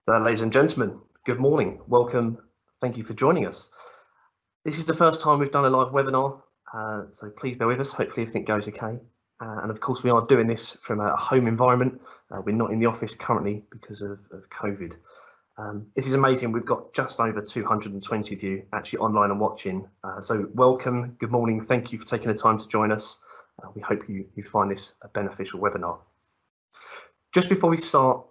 Ladies and gentlemen, good morning. Welcome. Thank you for joining us. This is the first time we've done a live webinar, so please bear with us. Hopefully everything goes okay. And of course, we are doing this from a home environment. We're not in the office currently because of COVID. This is amazing. We've got just over 220 of you actually online and watching. So welcome, good morning. Thank you for taking the time to join us. We hope you find this a beneficial webinar. Just before we start,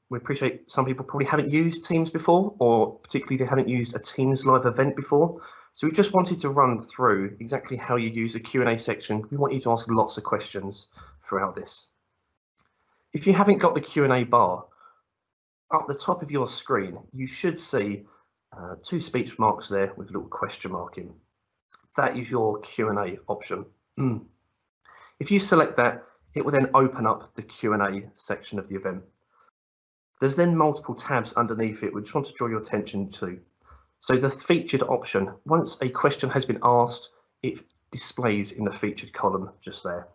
we appreciate some people probably haven't used Teams before, or particularly they haven't used a Teams live event before. So we just wanted to run through exactly how you use the Q&A section. We want you to ask lots of questions throughout this. If you haven't got the Q&A bar, up the top of your screen, you should see two speech marks there with a little question mark in. That is your Q&A option. If you select that, it will then open up the Q&A section of the event. There's then multiple tabs underneath it, which I want to draw your attention to. So the featured option, once a question has been asked, it displays in the featured column just there.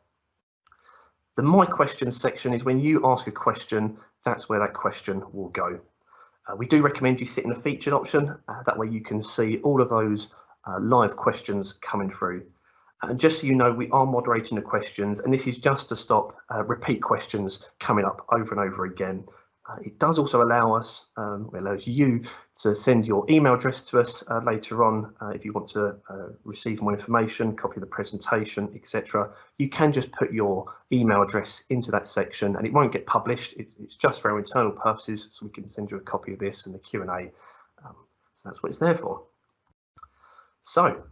The My Questions section is when you ask a question, that's where that question will go. We do recommend you sit in the featured option, that way you can see all of those live questions coming through. And just so you know, we are moderating the questions, and this is just to stop repeat questions coming up over and over again. It does also allows you to send your email address to us later on if you want to receive more information, copy of the presentation, etc. You can just put your email address into that section, and it won't get published. It's just for our internal purposes, so we can send you a copy of this and the Q&A. So that's what it's there for. So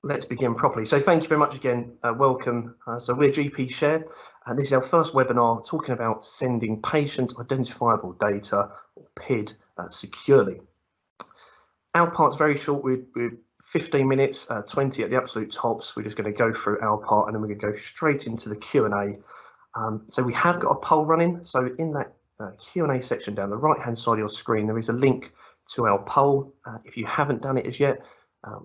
let's begin properly. So thank you very much again. Welcome. So we're GPShare, and this is our first webinar talking about sending patient identifiable data, or PID, securely. Our part's very short. We're 15 minutes, 20 at the absolute tops. We're just going to go through our part, and then we're going to go straight into the Q&A. So we have got a poll running. So in that Q&A section down the right-hand side of your screen, there is a link to our poll. If you haven't done it as yet,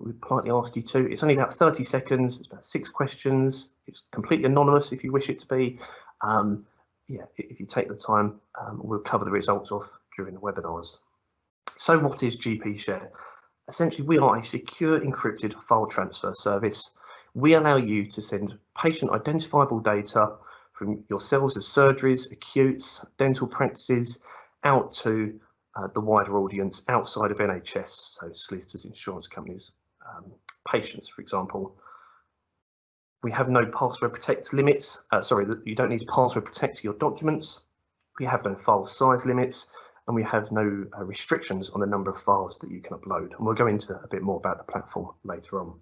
we politely ask you to. It's only about 30 seconds. It's about 6 questions. It's completely anonymous if you wish it to be. Yeah, if you take the time, we'll cover the results off during the webinars. So what is GPShare? Essentially, we are a secure encrypted file transfer service. We allow you to send patient identifiable data from yourselves as surgeries, acutes, dental practices, out to the wider audience outside of NHS, so solicitors, insurance companies, patients, for example. We have no password protect limits. You don't need to password protect your documents. We have no file size limits, and we have no restrictions on the number of files that you can upload. And we'll go into a bit more about the platform later on.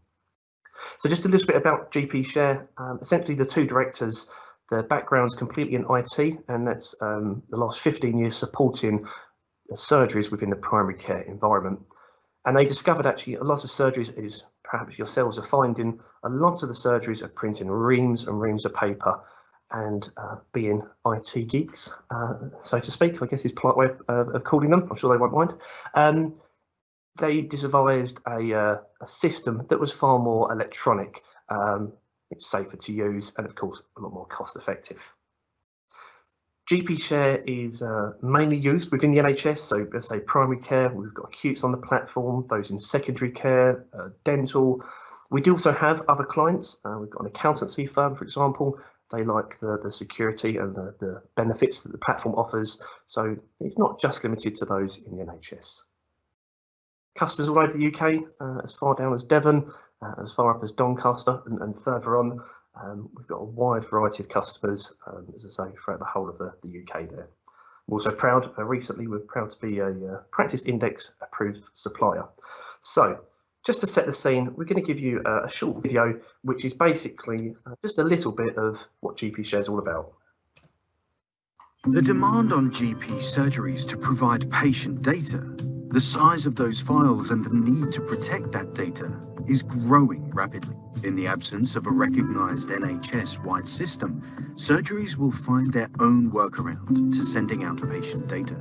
So just a little bit about GPShare. Essentially, the two directors, their background's completely in IT, and that's the last 15 years supporting surgeries within the primary care environment. And they discovered actually a lot of surgeries, is perhaps yourselves are finding, a lot of the surgeries are printing reams and reams of paper, and being IT geeks, so to speak, I guess is a polite way of calling them. I'm sure they won't mind. They devised a system that was far more electronic. It's safer to use, and of course a lot more cost effective. GPShare is mainly used within the NHS, so let's say primary care. We've got acutes on the platform, those in secondary care, dental. We do also have other clients. We've got an accountancy firm, for example. They like the security and the benefits that the platform offers. So it's not just limited to those in the NHS. Customers all over the UK, as far down as Devon, as far up as Doncaster, and further on. We've got a wide variety of customers, as I say, throughout the whole of the UK there. We're also proud, recently we're proud to be a Practice Index approved supplier. So just to set the scene, we're going to give you a short video, which is basically just a little bit of what GPShare is all about. The demand on GP surgeries to provide patient data, the size of those files and the need to protect that data is growing rapidly. In the absence of a recognised NHS-wide system, surgeries will find their own workaround to sending out patient data.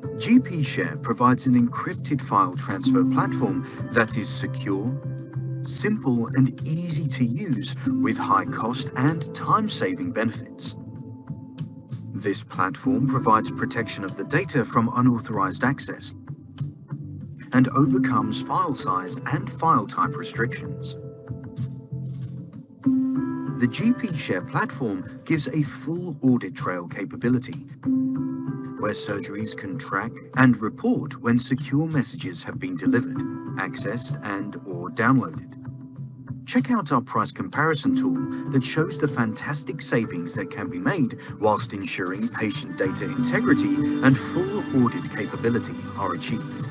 GPShare provides an encrypted file transfer platform that is secure, simple and easy to use with high cost and time-saving benefits. This platform provides protection of the data from unauthorized access and overcomes file size and file type restrictions. The GPShare platform gives a full audit trail capability, where surgeries can track and report when secure messages have been delivered, accessed and/or downloaded. Check out our price comparison tool that shows the fantastic savings that can be made whilst ensuring patient data integrity and full audit capability are achieved.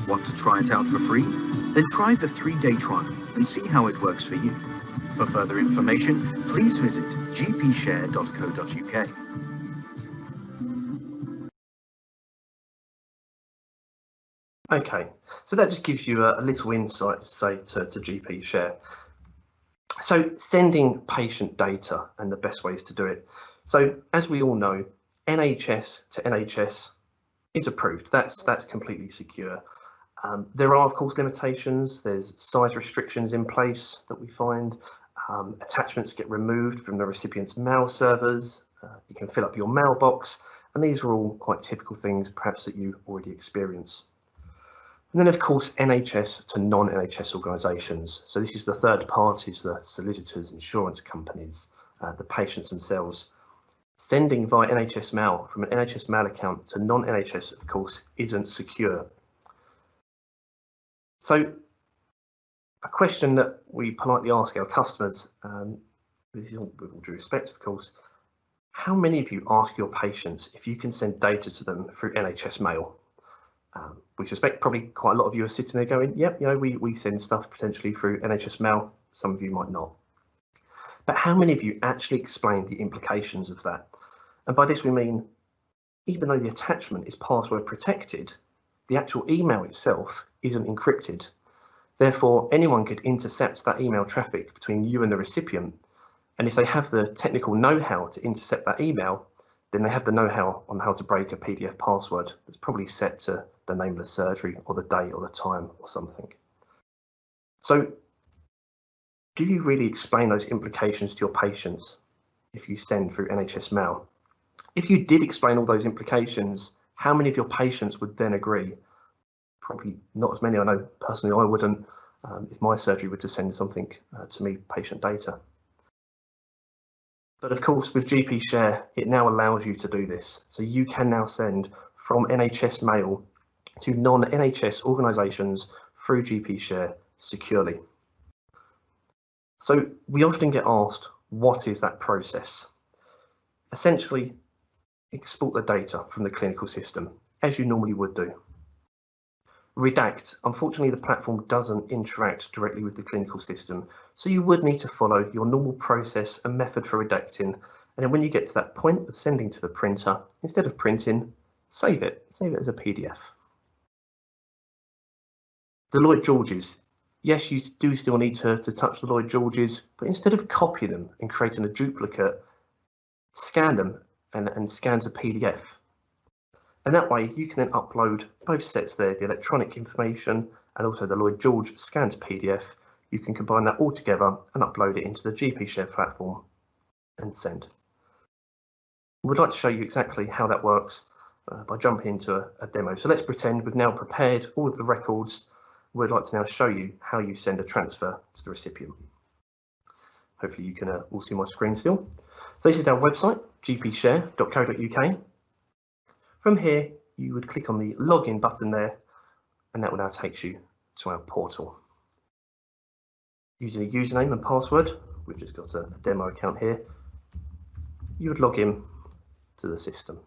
Want to try it out for free? Then try the 3-day trial and see how it works for you. For further information, please visit gpshare.co.uk. Okay, so that just gives you a little insight, say, to GPShare. So sending patient data and the best ways to do it. So as we all know, NHS to NHS is approved. That's completely secure. There are, of course, limitations. There's size restrictions in place that we find. Attachments get removed from the recipient's mail servers. You can fill up your mailbox, and these are all quite typical things perhaps that you already experience. And then, of course, NHS to non-NHS organisations. So this is the third parties, the solicitors, insurance companies, the patients themselves. Sending via NHS mail from an NHS mail account to non-NHS, of course, isn't secure. So a question that we politely ask our customers, this is all with all due respect, of course, how many of you ask your patients if you can send data to them through NHS mail? We suspect probably quite a lot of you are sitting there going, yep, you know, we send stuff potentially through NHS mail. Some of you might not. But how many of you actually explain the implications of that? And by this we mean, even though the attachment is password protected, the actual email itself isn't encrypted. Therefore, anyone could intercept that email traffic between you and the recipient. And if they have the technical know-how to intercept that email, then they have the know-how on how to break a PDF password that's probably set to the name of the surgery or the date or the time or something. So do you really explain those implications to your patients if you send through NHS mail? If you did explain all those implications, how many of your patients would then agree? Probably not as many. I know personally I wouldn't if my surgery were to send something to me, patient data. But of course, with GPShare, it now allows you to do this. So you can now send from NHS mail to non-NHS organisations through GPShare securely. So we often get asked, what is that process? Essentially, export the data from the clinical system, as you normally would do. Redact, unfortunately, the platform doesn't interact directly with the clinical system, so you would need to follow your normal process and method for redacting. And then when you get to that point of sending to the printer, instead of printing, save it as a PDF. The Lloyd Georges. Yes, you do still need to touch the Lloyd Georges, but instead of copying them and creating a duplicate, scan them and scan to PDF. And that way you can then upload both sets there, the electronic information and also the Lloyd George scanned PDF. You can combine that all together and upload it into the GPShare platform and send. We'd like to show you exactly how that works by jumping into a demo. So let's pretend we've now prepared all of the records. We'd like to now show you how you send a transfer to the recipient. Hopefully you can all see my screen still. So this is our website, gpshare.co.uk. From here, you would click on the login button there, and that will now take you to our portal. Using a username and password, we've just got a demo account here, you would log in to the system.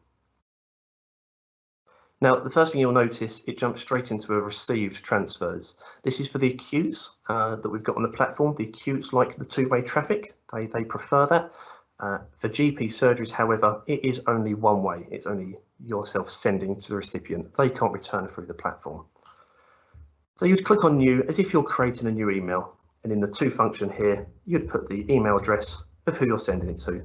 Now, the first thing you'll notice, it jumps straight into a received transfers. This is for the acutes that we've got on the platform. The acutes like the two-way traffic, they prefer that. For GP surgeries, however, it is only one way. It's only yourself sending to the recipient. They can't return through the platform. So you'd click on new as if you're creating a new email. And in the to function here, you'd put the email address of who you're sending it to.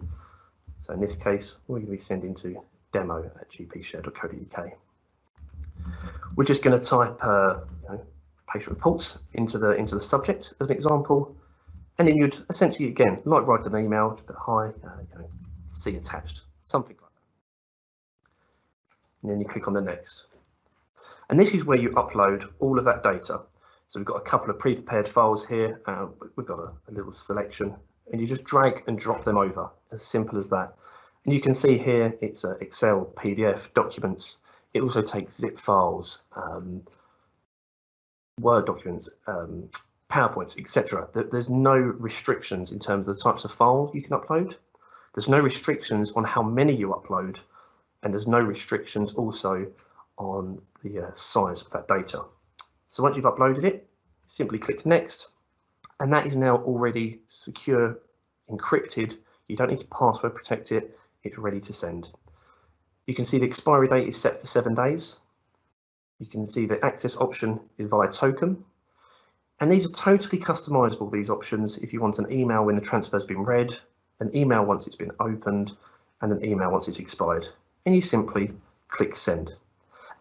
So in this case, we're going to be sending to demo@gpshare.co.uk. We're just going to type patient reports into the subject as an example. And then you'd essentially, again, like write an email, just put hi, see attached, something like that. and then you click on the next. And this is where you upload all of that data. So we've got a couple of pre-prepared files here. We've got a little selection, and you just drag and drop them over, as simple as that. And you can see here it's Excel, PDF, documents. It also takes zip files, Word documents, PowerPoints, etc. There's no restrictions in terms of the types of files you can upload. There's no restrictions on how many you upload, and there's no restrictions also on the size of that data. So once you've uploaded it, simply click next, and that is now already secure, encrypted. You don't need to password protect it. It's ready to send. You can see the expiry date is set for 7 days. You can see the access option is via token. And these are totally customizable, these options, if you want an email when the transfer has been read, an email once it's been opened, and an email once it's expired. And you simply click send.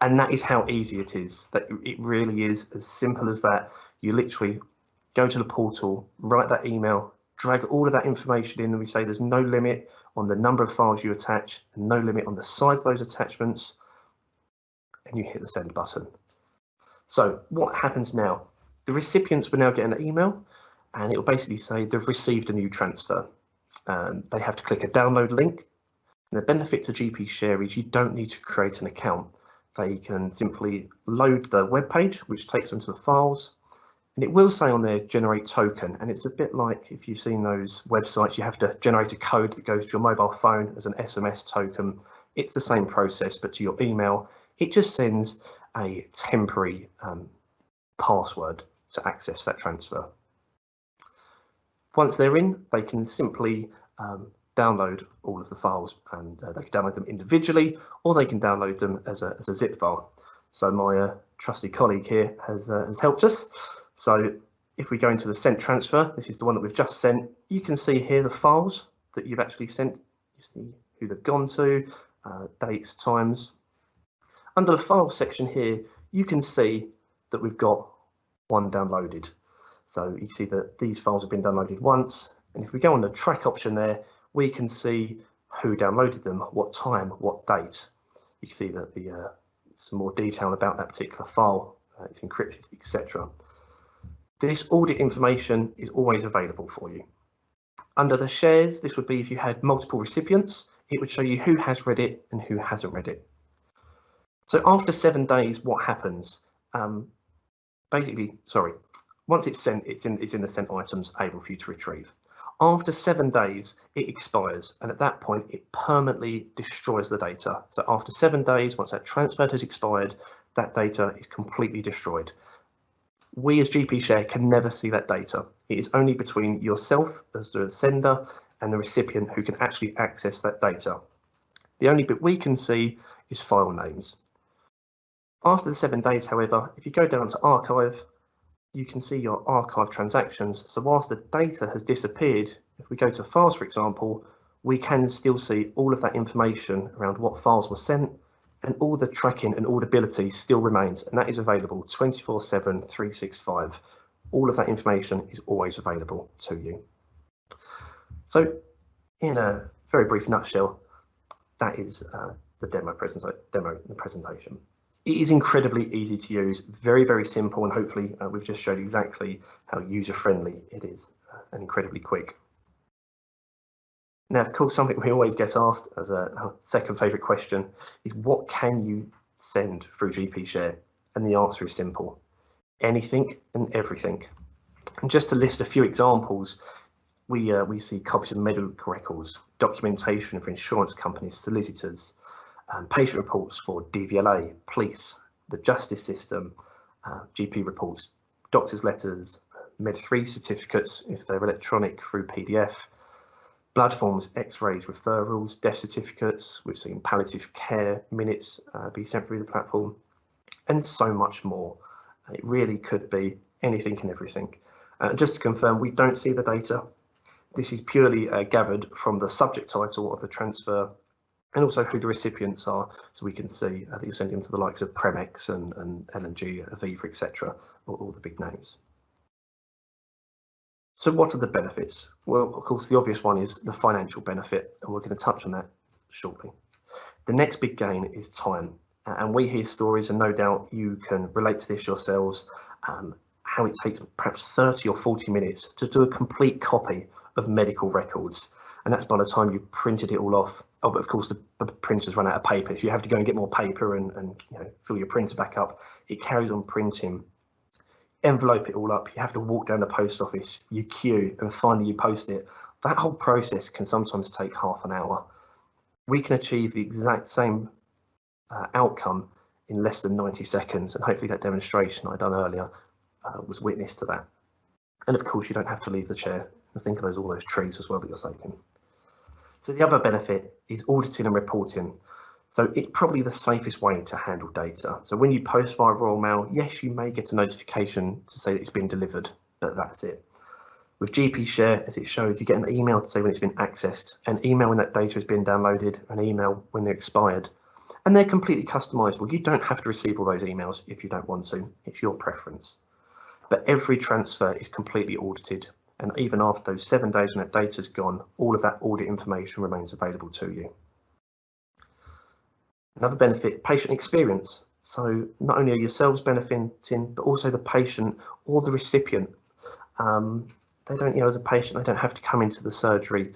And that is how easy it is. That it really is as simple as that. You literally go to the portal, write that email, drag all of that information in, and we say there's no limit on the number of files you attach, and no limit on the size of those attachments, and you hit the send button. So what happens now? The recipients will now get an email, and it will basically say they've received a new transfer. They have to click a download link. And the benefit to GPShare is you don't need to create an account. They can simply load the web page, which takes them to the files, and it will say on there generate token. And it's a bit like if you've seen those websites, you have to generate a code that goes to your mobile phone as an SMS token. It's the same process, but to your email. It just sends a temporary password to access that transfer. Once they're in, they can simply download all of the files, and they can download them individually, or they can download them as a zip file. So my trusty colleague here has helped us. So if we go into the sent transfer, this is the one that we've just sent. You can see here the files that you've actually sent. You see who they've gone to, dates, times. Under the file section here, you can see that we've got one downloaded. So you see that these files have been downloaded once. And if we go on the track option there, we can see who downloaded them, what time, what date. You can see that the some more detail about that particular file, it's encrypted, etc. This audit information is always available for you. Under the shares, this would be if you had multiple recipients, it would show you who has read it and who hasn't read it. So after 7 days, what happens? Once it's sent, it's in the sent items able for you to retrieve. After 7 days, it expires, and at that point, it permanently destroys the data. So after 7 days, once that transfer has expired, that data is completely destroyed. We as GPShare can never see that data. It is only between yourself as the sender and the recipient who can actually access that data. The only bit we can see is file names. After the 7 days, however, if you go down to archive, you can see your archive transactions. So whilst the data has disappeared, if we go to files, for example, we can still see all of that information around what files were sent, and all the tracking and auditability still remains, and that is available 24/7, 365. All of that information is always available to you. So in a very brief nutshell, that is the demo presentation. It is incredibly easy to use, very, very simple, and hopefully we've just showed exactly how user-friendly it is and incredibly quick. Now, of course, something we always get asked as a second favourite question is what can you send through GPShare? And the answer is simple: anything and everything. And just to list a few examples, we see copies of medical records, documentation for insurance companies, solicitors, patient reports for DVLA, police, the justice system, GP reports, doctor's letters, Med3 certificates if they're electronic through PDF, blood forms, x-rays, referrals, death certificates. We've seen palliative care minutes be sent through the platform, and so much more. It really could be anything and everything. Just to confirm, we don't see the data. This is purely gathered from the subject title of the transfer, and also who the recipients are, so we can see that you're sending to the likes of Premex and L&G, Aviva, etc., all the big names. So what are the benefits? Well, of course, the obvious one is the financial benefit, and we're going to touch on that shortly. The next big gain is time. And we hear stories, and no doubt you can relate to this yourselves, how it takes perhaps 30 or 40 minutes to do a complete copy of medical records. And that's by the time you've printed it all off. Oh, but of course the printers run out of paper. If you have to go and get more paper and fill your printer back up, it carries on printing. Envelope it all up, you have to walk down the post office, you queue, and finally you post it. That whole process can sometimes take half an hour. We can achieve the exact same outcome in less than 90 seconds, and hopefully that demonstration I done earlier was witness to that. And of course you don't have to leave the chair, and think of all those trees as well that you're saving. So the other benefit is auditing and reporting. So it's probably the safest way to handle data. So when you post via Royal Mail, yes, you may get a notification to say that it's been delivered, but that's it. With GPShare, as it showed, you get an email to say when it's been accessed, an email when that data has been downloaded, an email when they're expired. And they're completely customizable. You don't have to receive all those emails if you don't want to. It's your preference. But every transfer is completely audited. And even after those 7 days when that data's gone, all of that audit information remains available to you. Another benefit, patient experience. So not only are yourselves benefiting, but also the patient or the recipient. They don't, as a patient, they don't have to come into the surgery,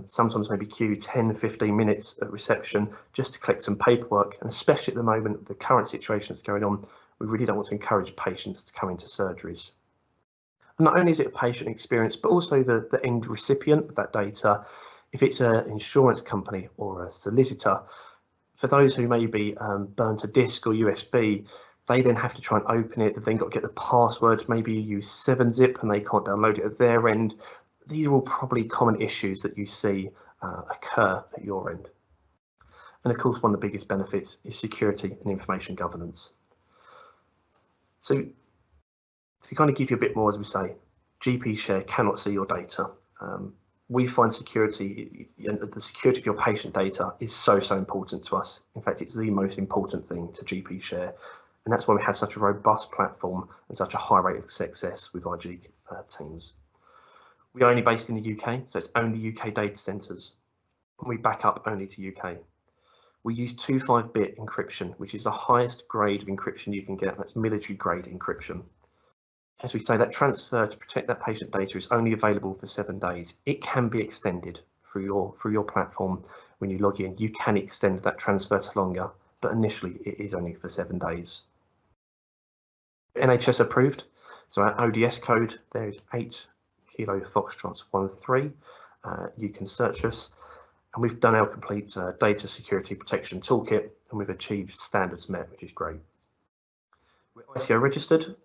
sometimes maybe queue 10, 15 minutes at reception just to collect some paperwork. And especially at the moment, the current situation that's going on, we really don't want to encourage patients to come into surgeries. And not only is it a patient experience, but also the end recipient of that data. If it's an insurance company or a solicitor, for those who may be burnt to disk or USB, they then have to try and open it. They've then got to get the password. Maybe you use 7-zip and they can't download it at their end. These are all probably common issues that you see occur at your end. And of course, one of the biggest benefits is security and information governance. So to kind of give you a bit more, as we say, GPShare cannot see your data. We find security, the security of your patient data is so important to us. In fact, it's the most important thing to GPShare. And that's why we have such a robust platform and such a high rate of success with our G teams. We are only based in the UK, so it's only UK data centres. We back up only to UK. We use 25-bit encryption, which is the highest grade of encryption you can get. That's military grade encryption. As we say, that transfer to protect that patient data is only available for 7 days. It can be extended through your platform. When you log in, you can extend that transfer to longer, but initially it is only for 7 days. NHS approved, so our ODS code there is 8 Kilo Foxtrot 13. You can search us, and we've done our complete data security protection toolkit, and we've achieved standards met, which is great. We're ICO registered.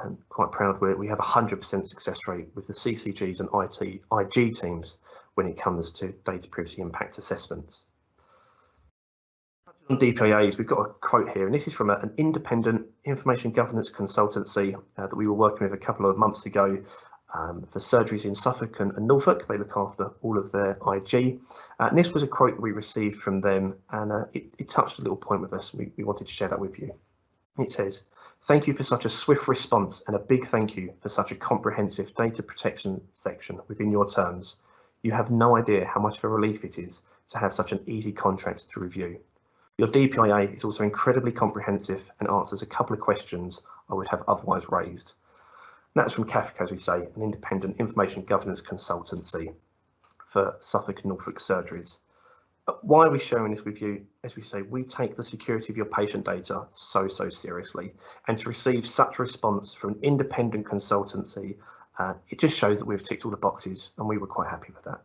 And quite proud we have a 100% success rate with the CCGs and IG teams when it comes to data privacy impact assessments. On DPIAs, we've got a quote here, and this is from an independent information governance consultancy that we were working with a couple of months ago for surgeries in Suffolk and Norfolk. They look after all of their IG. And this was a quote that we received from them, and it touched a little point with us. We wanted to share that with you. It says, "Thank you for such a swift response, and a big thank you for such a comprehensive data protection section within your terms. You have no idea how much of a relief it is to have such an easy contract to review. Your DPIA is also incredibly comprehensive and answers a couple of questions I would have otherwise raised." And that's from CAFCA, as we say, an independent information governance consultancy for Suffolk and Norfolk surgeries. Why are we sharing this with you? As we say, we take the security of your patient data so seriously, and to receive such a response from an independent consultancy, it just shows that we've ticked all the boxes, and we were quite happy with that.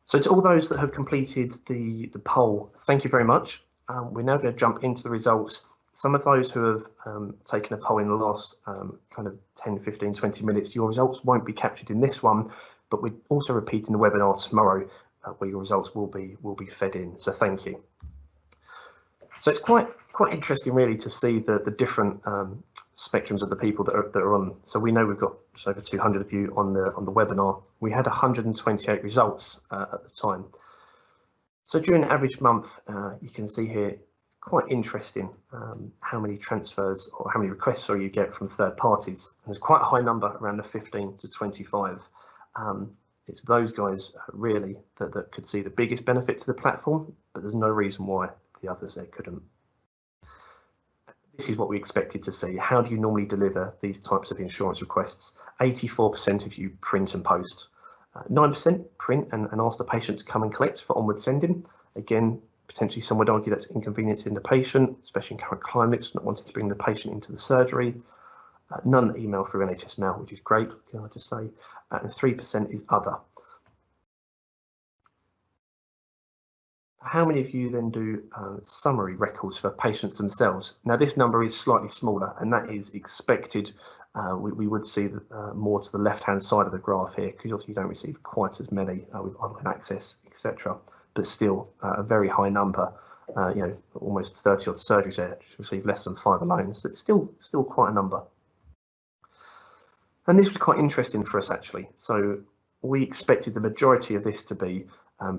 So to all those that have completed the poll, thank you very much. We're now going to jump into the results. Some of those who have taken a poll in the last kind of 10, 15, 20 minutes, your results won't be captured in this one, but we're also repeating the webinar tomorrow, where your results will be fed in. So thank you. So it's quite interesting really to see the different spectrums of the people that are on. So we know we've got just over 200 of you on the webinar. We had 128 results at the time. So during an average month, you can see here, quite interesting how many transfers or how many requests you get from third parties. There's quite a high number, around the 15 to 25. It's those guys really that could see the biggest benefit to the platform, but there's no reason why the others there couldn't. this is what we expected to see. How do you normally deliver these types of insurance requests? 84% of you print and post. 9% print and ask the patient to come and collect for onward sending. Again, potentially some would argue that's inconveniencing the patient, especially in current climates, not wanting to bring the patient into the surgery. None email through NHS Mail, which is great, can I just say. And 3% is other. How many of you then do summary records for patients themselves? Now this number is slightly smaller, and that is expected. We would see more to the left-hand side of the graph here, because obviously you don't receive quite as many with online access, etc. But still a very high number. You know, almost 30 odd surgeries there receive less than 5 alone. So it's still quite a number. And this was quite interesting for us actually. So we expected the majority of this to be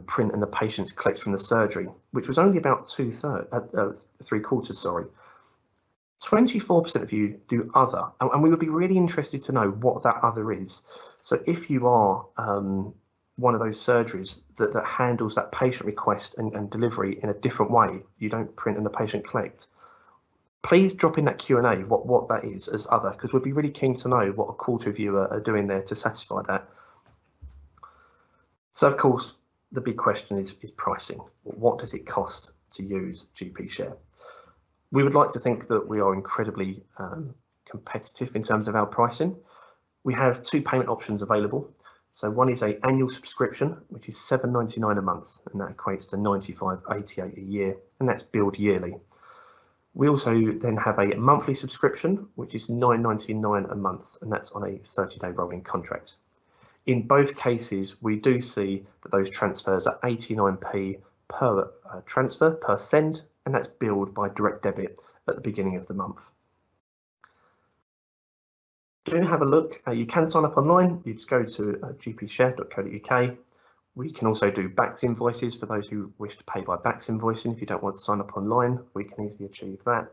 print and the patients collect from the surgery, which was only about 3/4, sorry. 24% of you do other, and we would be really interested to know what that other is. So if you are one of those surgeries that handles that patient request and delivery in a different way, you don't print and the patient collect, please drop in that Q&A what that is as other, because we'd be really keen to know what 1/4 of you are doing there to satisfy that. So of course, the big question is pricing. What does it cost to use GPShare? We would like to think that we are incredibly competitive in terms of our pricing. We have 2 payment options available. So one is an annual subscription, which is $7.99 a month, and that equates to $95.88 a year, and that's billed yearly. We also then have a monthly subscription, which is $9.99 a month, and that's on a 30-day rolling contract. In both cases, we do see that those transfers are 89p per transfer, per send, and that's billed by direct debit at the beginning of the month. Do have a look. You can sign up online. You just go to gpshare.co.uk. We can also do BACS invoices for those who wish to pay by BACS invoicing. If you don't want to sign up online, we can easily achieve that.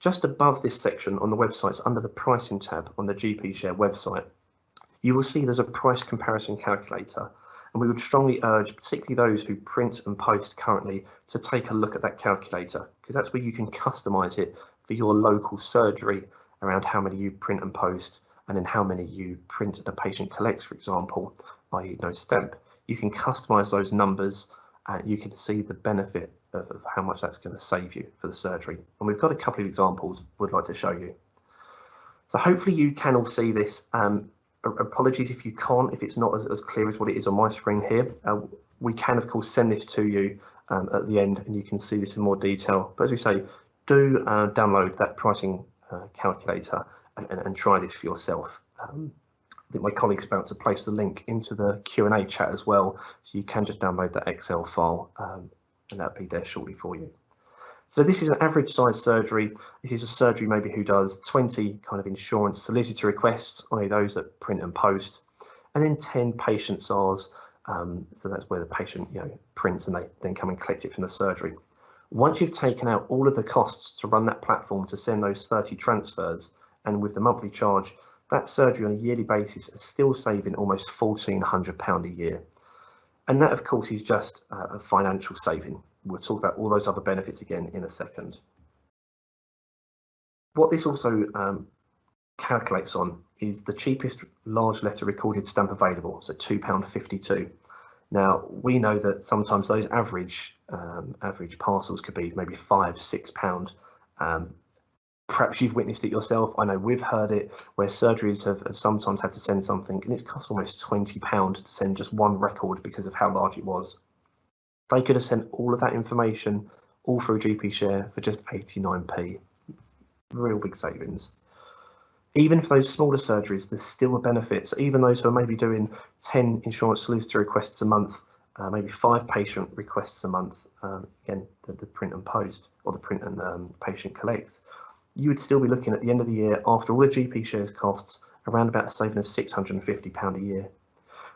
Just above this section on the website, under the pricing tab on the GPShare website, you will see there's a price comparison calculator, and we would strongly urge, particularly those who print and post currently, to take a look at that calculator, because that's where you can customize it for your local surgery around how many you print and post, and then how many you print and a patient collects, for example, i.e. no stamp. You can customize those numbers, and you can see the benefit of how much that's going to save you for the surgery. And we've got a couple of examples we'd like to show you. So hopefully you can all see this. Apologies if you can't, if it's not as clear as what it is on my screen here. We can of course send this to you at the end, and you can see this in more detail. But as we say, do download that pricing calculator and try this for yourself. I think my colleague's about to place the link into the Q&A chat as well, so you can just download that Excel file and that'll be there shortly for you. So this is an average size surgery. This is a surgery maybe who does 20 kind of insurance solicitor requests, i.e. those that print and post, and then 10 patient SARs. So that's where the patient prints and they then come and collect it from the surgery. Once you've taken out all of the costs to run that platform to send those 30 transfers, and with the monthly charge, that surgery on a yearly basis is still saving almost £1,400 a year. And that, of course, is just a financial saving. We'll talk about all those other benefits again in a second. What this also calculates on is the cheapest large letter recorded stamp available, so £2.52. Now, we know that sometimes those average parcels could be maybe £5, £6. Perhaps you've witnessed it yourself. I know we've heard it where surgeries have sometimes had to send something and it's cost almost £20 to send just one record because of how large it was. They could have sent all of that information all through GPShare for just 89p. Real big savings. Even for those smaller surgeries, there's still a benefit. So even those who are maybe doing 10 insurance solicitor requests a month, maybe 5 patient requests a month, again, the print and post, or the print and patient collects, you would still be looking at the end of the year, after all the GPShare's costs, around about a saving of £650 a year.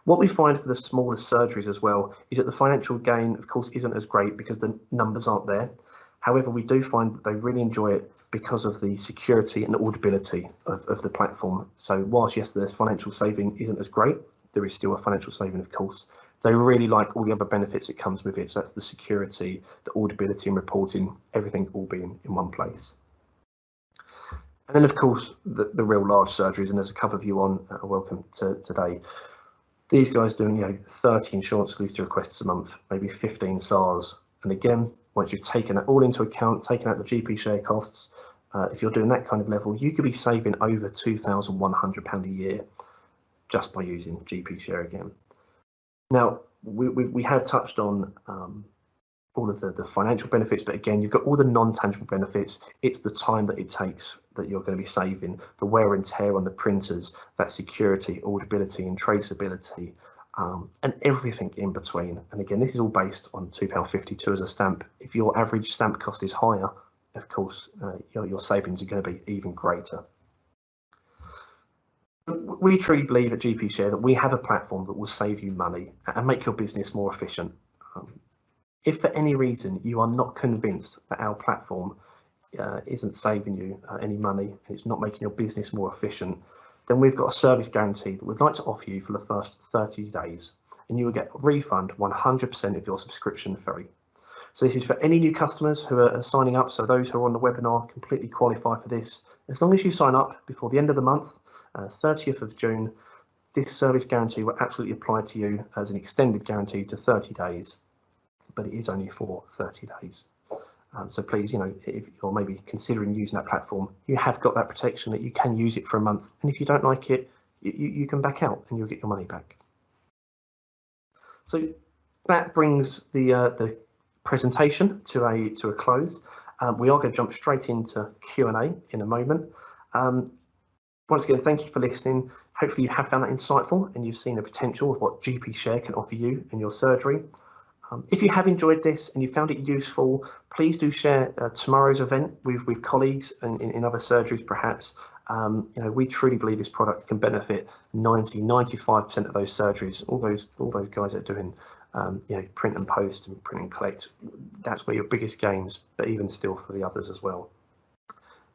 What we find for the smaller surgeries as well is that the financial gain, of course, isn't as great because the numbers aren't there. However, we do find that they really enjoy it because of the security and audibility of the platform. So whilst, yes, there's financial saving isn't as great, there is still a financial saving, of course, They really like all the other benefits that comes with it. So that's the security, the auditability and reporting, everything all being in one place. And then, of course, the real large surgeries, and there's a couple of you on welcome today. These guys doing 30 insurance solicitor requests a month, maybe 15 SARs. And again, once you've taken that all into account, taken out the GPshare costs, if you're doing that kind of level, you could be saving over £2,100 a year just by using GPshare again. Now, we have touched on all of the financial benefits, but again, you've got all the non-tangible benefits. It's the time that it takes that you're going to be saving, the wear and tear on the printers, that security, auditability and traceability, and everything in between. And again, this is all based on £2.52 as a stamp. If your average stamp cost is higher, of course, your savings are going to be even greater. We truly believe at GPshare that we have a platform that will save you money and make your business more efficient. If for any reason you are not convinced that our platform isn't saving you any money, it's not making your business more efficient, then we've got a service guarantee that we'd like to offer you for the first 30 days, and you will get a refund 100% of your subscription fee. So this is for any new customers who are signing up, so those who are on the webinar completely qualify for this. As long as you sign up before the end of the month, 30th of June, this service guarantee will absolutely apply to you as an extended guarantee to 30 days, but it is only for 30 days. So please, if you're maybe considering using that platform, you have got that protection that you can use it for a month. And if you don't like it, you can back out and you'll get your money back. So that brings the presentation to a close. We are going to jump straight into Q&A in a moment. Once again, thank you for listening. Hopefully you have found that insightful and you've seen the potential of what GPshare can offer you in your surgery. If you have enjoyed this and you found it useful, please do share tomorrow's event with colleagues and in other surgeries perhaps. We truly believe this product can benefit 95% of those surgeries, all those guys that are doing print and post and print and collect. That's where your biggest gains, but even still for the others as well.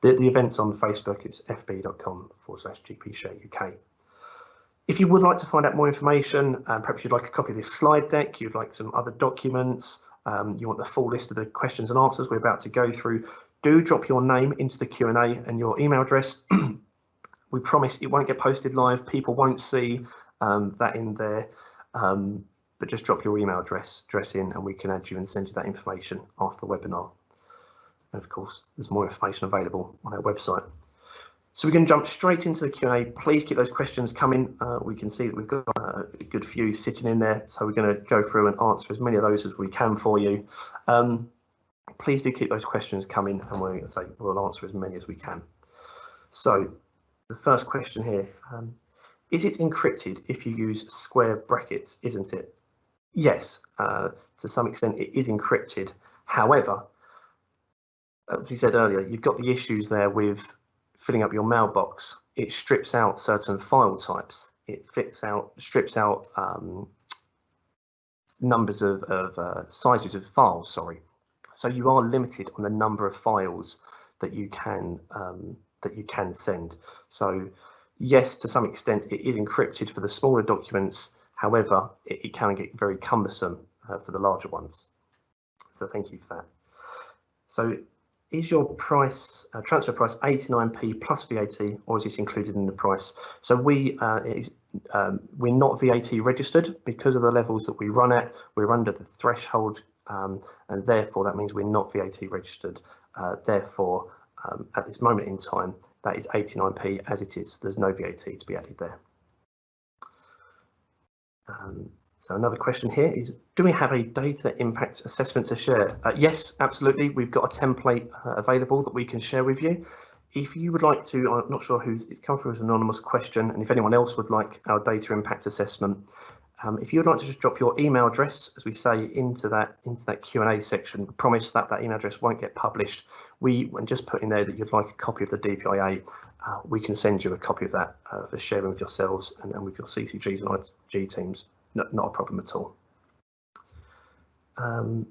The event's on Facebook. It's fb.com/GPshareUK. If you would like to find out more information, perhaps you'd like a copy of this slide deck, you'd like some other documents, you want the full list of the questions and answers we're about to go through, do drop your name into the Q&A and your email address. We promise it won't get posted live. People won't see that in there, but just drop your email address in and we can add you and send you that information after the webinar. And of course, there's more information available on our website. So we're going to jump straight into the Q&A. Please keep those questions coming. We can see that we've got a good few sitting in there. So we're going to go through and answer as many of those as we can for you. Please do keep those questions coming and we'll answer as many as we can. So the first question here, is it encrypted if you use square brackets, isn't it? Yes, to some extent it is encrypted. However, as we said earlier, you've got the issues there with filling up your mailbox. It strips out certain file types. It strips out numbers of sizes of files, sorry. So you are limited on the number of files that you can send. So yes, to some extent it is encrypted for the smaller documents. However, it can get very cumbersome for the larger ones. So thank you for that. So is your price transfer price 89p plus VAT, or is this included in the price? So we're not VAT registered because of the levels that we run at. We're under the threshold, and therefore that means we're not VAT registered. Therefore, at this moment in time, that is 89p as it is. There's no VAT to be added there. So another question here is, do we have a data impact assessment to share? Yes, absolutely. We've got a template available that we can share with you. If you would like to, I'm not sure who's, it's come through as an anonymous question, and if anyone else would like our data impact assessment, if you would like to just drop your email address, as we say, into that Q&A section, we promise that email address won't get published. And just put in there that you'd like a copy of the DPIA, we can send you a copy of that for sharing with yourselves and with your CCGs and IG teams. Not a problem at all. So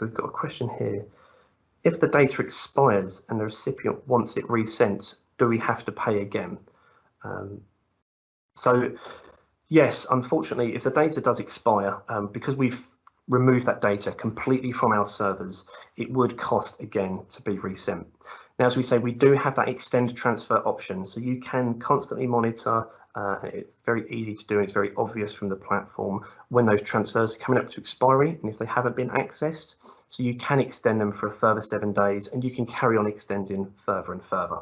we've got a question here. If the data expires and the recipient wants it resent, do we have to pay again? So Yes, unfortunately, if the data does expire, because we've removed that data completely from our servers, it would cost again to be resent. Now, as we say, we do have that extend transfer option, so you can constantly monitor. It's very easy to do, and it's very obvious from the platform when those transfers are coming up to expiry and if they haven't been accessed. So you can extend them for a further 7 days, and you can carry on extending further and further.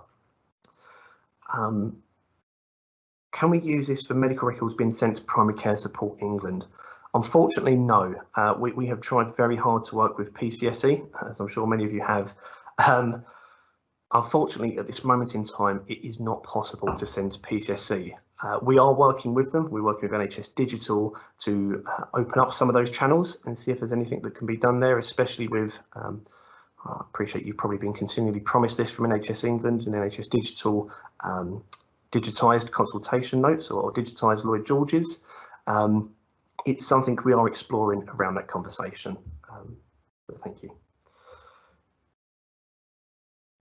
Can we use this for medical records being sent to Primary Care Support England? Unfortunately, no. We have tried very hard to work with PCSE, as I'm sure many of you have. Unfortunately, at this moment in time, it is not possible to send to PCSE. We are working with them. We're working with NHS Digital to open up some of those channels and see if there's anything that can be done there, especially with, I appreciate you've probably been continually promised this from NHS England and NHS Digital, digitised consultation notes or digitised Lloyd George's. It's something we are exploring around that conversation. So thank you.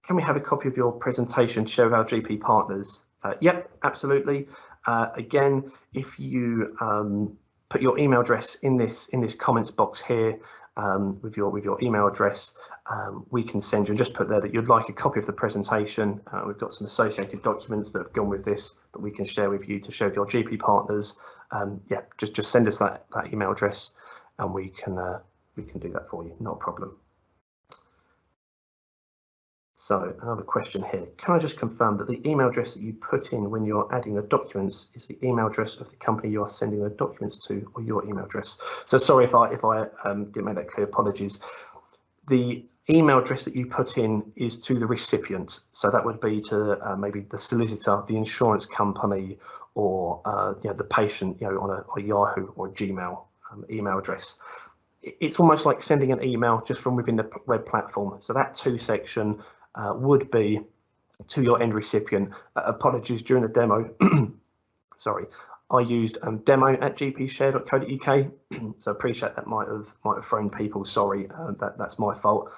Can we have a copy of your presentation to share with our GP partners? Yep, absolutely. Again, if you put your email address in this comments box here with your email address, we can send you, and just put there that you'd like a copy of the presentation. We've got some associated documents that have gone with this that we can share with you to share with your GP partners. Yeah, just send us that email address, and we can do that for you. Not a problem. So another question here. Can I just confirm that the email address that you put in when you're adding the documents is the email address of the company you are sending the documents to, or your email address? So sorry if I didn't make that clear. Apologies. The email address that you put in is to the recipient. So that would be to maybe the solicitor, the insurance company, or the patient, on a Yahoo or a Gmail email address. It's almost like sending an email just from within the web platform. So that to section would be to your end recipient. Apologies, during the demo, sorry, I used demo@gpshare.co.uk. So appreciate that might have thrown people. Sorry, that's my fault.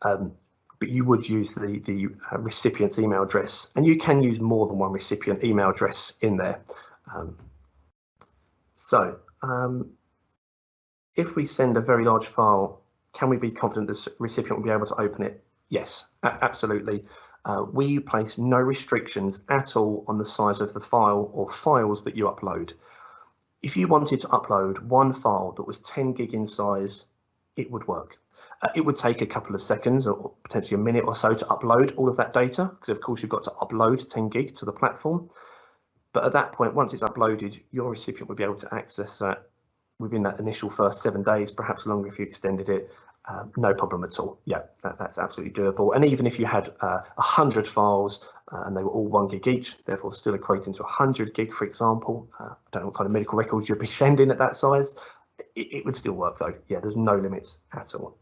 But you would use the recipient's email address, and you can use more than one recipient email address in there. If we send a very large file, can we be confident the recipient will be able to open it? Yes, absolutely. We place no restrictions at all on the size of the file or files that you upload. If you wanted to upload one file that was 10 gig in size, it would work. It would take a couple of seconds or potentially a minute or so to upload all of that data, because of course you've got to upload 10 gig to the platform. But at that point, once it's uploaded, your recipient would be able to access that within that initial first 7 days, perhaps longer if you extended it. No problem at all. Yeah, that's absolutely doable. And even if you had 100 files and they were all 1 gig each, therefore still equating to 100 gig, for example, I don't know what kind of medical records you'd be sending at that size, it would still work though. Yeah, there's no limits at all.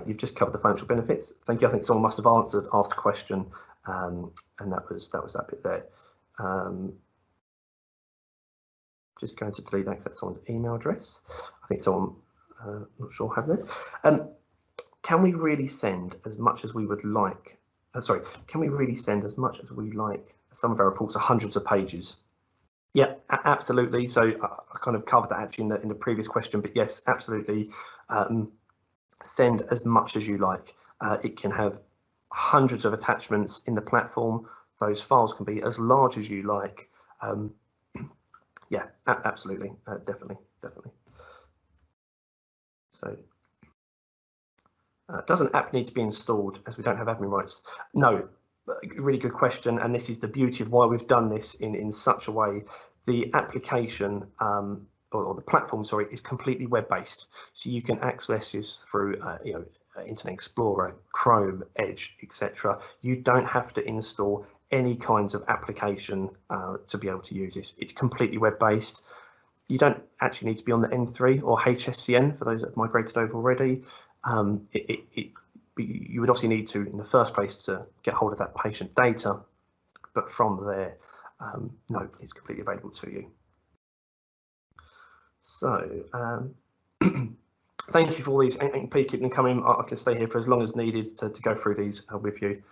You've just covered the financial benefits. Thank you. I think someone must have asked a question, and that was that bit there. Just going to delete that, that's someone's email address. I think someone, not sure, have this. Can we really send as much as we would like? Sorry, can we really send as much as we like? Some of our reports are hundreds of pages. Yeah, absolutely. So I kind of covered that actually in the previous question, but yes, absolutely. Send as much as you like. It can have hundreds of attachments in the platform. Those files can be as large as you like. Yeah, absolutely, definitely. So, does an app need to be installed as we don't have admin rights? No, really good question, and this is the beauty of why we've done this in such a way. The application or the platform, sorry, is completely web-based, so you can access this through Internet Explorer, Chrome, Edge, etc. You don't have to install any kinds of application to be able to use this. It's completely web-based. You don't actually need to be on the N3 or HSCN for those that have migrated over already. You would obviously need to, in the first place, to get hold of that patient data, but from there, no, it's completely available to you. So, thank you for all these, and please keep them coming. I can stay here for as long as needed to go through these with you.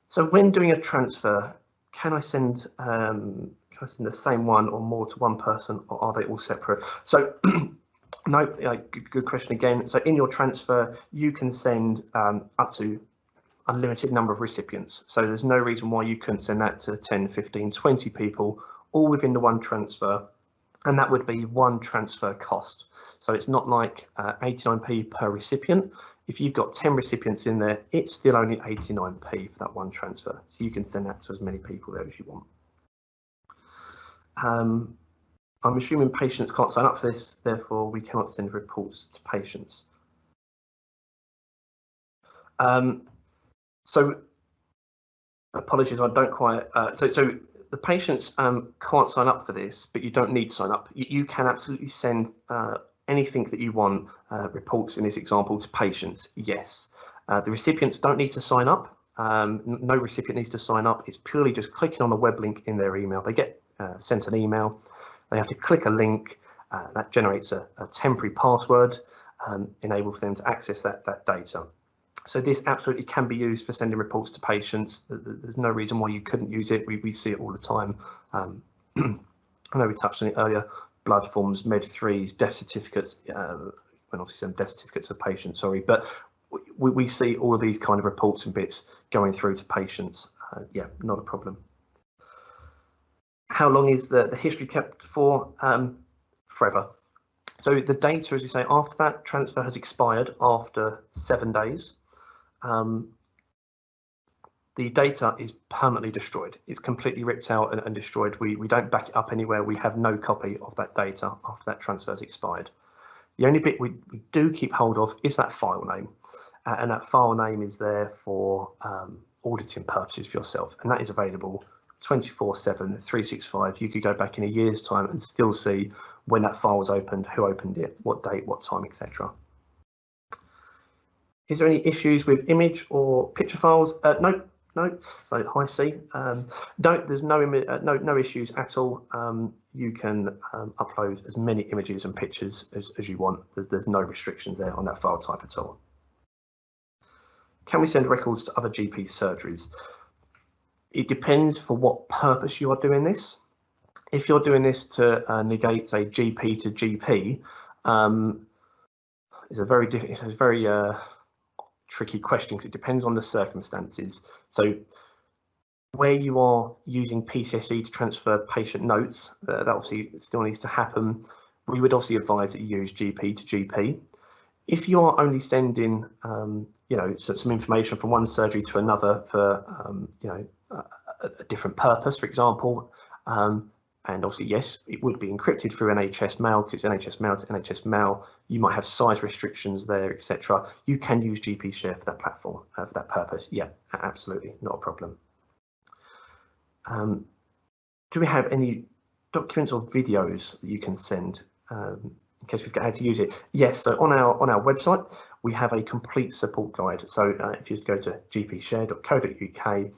So when doing a transfer, can I send Can I send the same one or more to one person, or are they all separate? So no, good question again. So in your transfer, you can send up to unlimited number of recipients. So there's no reason why you couldn't send that to 10, 15, 20 people, all within the one transfer. And that would be one transfer cost. So it's not like 89p per recipient. If you've got 10 recipients in there, it's still only 89p for that one transfer. So you can send that to as many people there as you want. I'm assuming patients can't sign up for this, therefore we cannot send reports to patients. So apologies, I don't quite, so the patients can't sign up for this, but you don't need to sign up. You can absolutely send anything that you want, reports in this example, to patients, yes. The recipients don't need to sign up. No recipient needs to sign up. It's purely just clicking on the web link in their email. They get sent an email. They have to click a link that generates a temporary password, enable for them to access that data. So this absolutely can be used for sending reports to patients. There's no reason why you couldn't use it. We see it all the time. I know we touched on it earlier. Blood forms, Med3s, death certificates. When obviously send death certificates to patients, sorry, but we see all of these kind of reports and bits going through to patients. Yeah, not a problem. How long is the history kept for? Forever. So the data, as we say, after that transfer has expired after 7 days, the data is permanently destroyed. It's completely ripped out and destroyed. We don't back it up anywhere. We have no copy of that data after that transfer has expired. The only bit we do keep hold of is that file name, and that file name is there for auditing purposes for yourself, and that is available 24/7, 365. You could go back in a year's time and still see when that file was opened, who opened it, what date, what time, etc. Is there any issues with image or picture files? No. So hi C. There's no issues at all. You can upload as many images and pictures as you want. There's no restrictions there on that file type at all. Can we send records to other GP surgeries? It depends for what purpose you are doing this. If you're doing this to negate, say, GP to GP, it's a very tricky question because it depends on the circumstances. So where you are using PCSE to transfer patient notes, that obviously still needs to happen. We would obviously advise that you use GP to GP. If you are only sending, some information from one surgery to another for, a different purpose, for example, and obviously, yes, it would be encrypted through NHS Mail because it's NHS Mail to NHS Mail. You might have size restrictions there, etc. You can use GPShare for that platform, for that purpose. Yeah, absolutely, not a problem. Do we have any documents or videos that you can send in case we've got how to use it? Yes, so on our website, we have a complete support guide. So if you just go to gpshare.co.uk,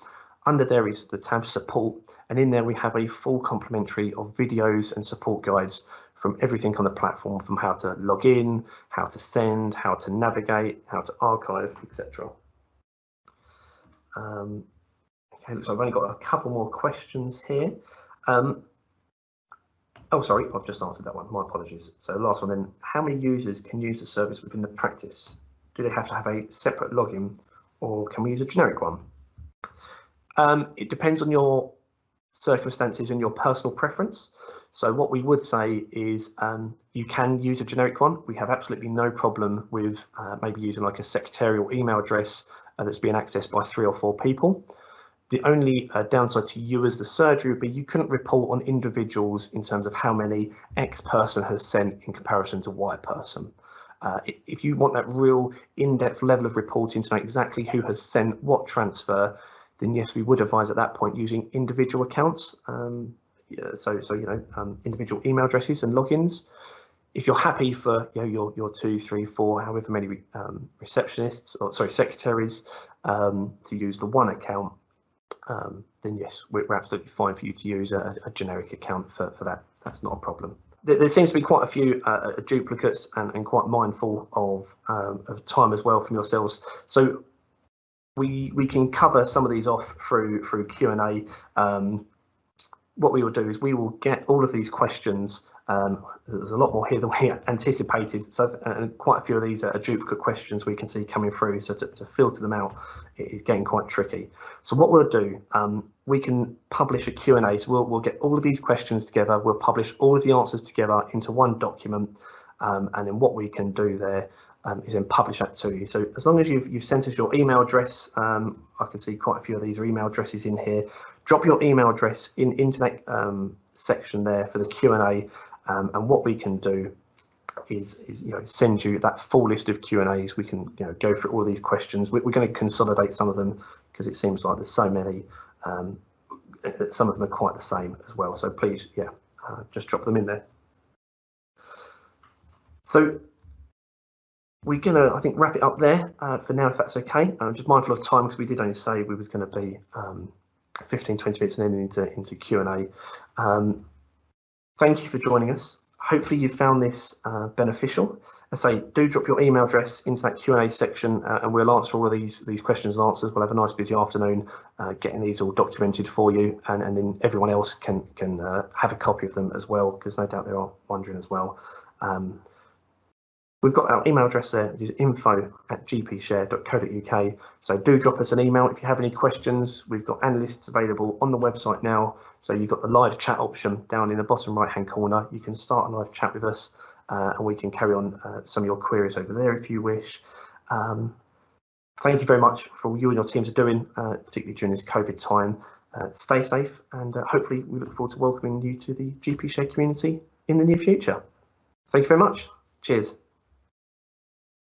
under there is the tab support, and in there we have a full complementary of videos and support guides from everything on the platform, from how to log in, how to send, how to navigate, how to archive, etc. Okay, looks like I've only got a couple more questions here. Oh, sorry, I've just answered that one. My apologies. So the last one then, how many users can use the service within the practice? Do they have to have a separate login, or can we use a generic one? It depends on your circumstances and your personal preference. So what we would say is you can use a generic one. We have absolutely no problem with maybe using like a secretarial email address that's being accessed by 3 or 4 people. The only downside to you as the surgery would be you couldn't report on individuals in terms of how many X person has sent in comparison to Y person. If you want that real in-depth level of reporting to know exactly who has sent what transfer, then yes, we would advise at that point using individual accounts. Individual email addresses and logins. If you're happy for your 2, 3, 4, however many receptionists or secretaries to use the one account, then yes, we're absolutely fine for you to use a generic account for that. That's not a problem. There seems to be quite a few duplicates and quite mindful of time as well from yourselves. So we can cover some of these off through Q&A. what we will do is we will get all of these questions. There's a lot more here than we anticipated, so and quite a few of these are duplicate questions we can see coming through, so to filter them out is getting quite tricky. So what we'll do, we can publish a Q&A, so we'll get all of these questions together, we'll publish all of the answers together into one document, and then what we can do there is then publish that to you. So as long as you've sent us your email address, I can see quite a few of these are email addresses in here. Drop your email address into that section there for the Q&A, and what we can do is send you that full list of Q&As. We can go through all of these questions. We're going to consolidate some of them because it seems like there's so many. Some of them are quite the same as well. So please, just drop them in there. So we're going to, I think, wrap it up there for now, if that's okay. I'm just mindful of time because we did only say we was going to be 15-20 minutes and then into Q&A. Thank you for joining us. Hopefully you found this beneficial. I say, do drop your email address into that Q&A section, and we'll answer all of these questions and answers. We'll have a nice busy afternoon getting these all documented for you, and then everyone else can have a copy of them as well, because no doubt they are wondering as well. We've got our email address there, which is info@gpshare.co.uk. So do drop us an email if you have any questions. We've got analysts available on the website now. So you've got the live chat option down in the bottom right-hand corner. You can start a live chat with us, and we can carry on some of your queries over there if you wish. Thank you very much for all you and your teams are doing, particularly during this COVID time. Stay safe, and hopefully we look forward to welcoming you to the GPshare community in the near future. Thank you very much. Cheers.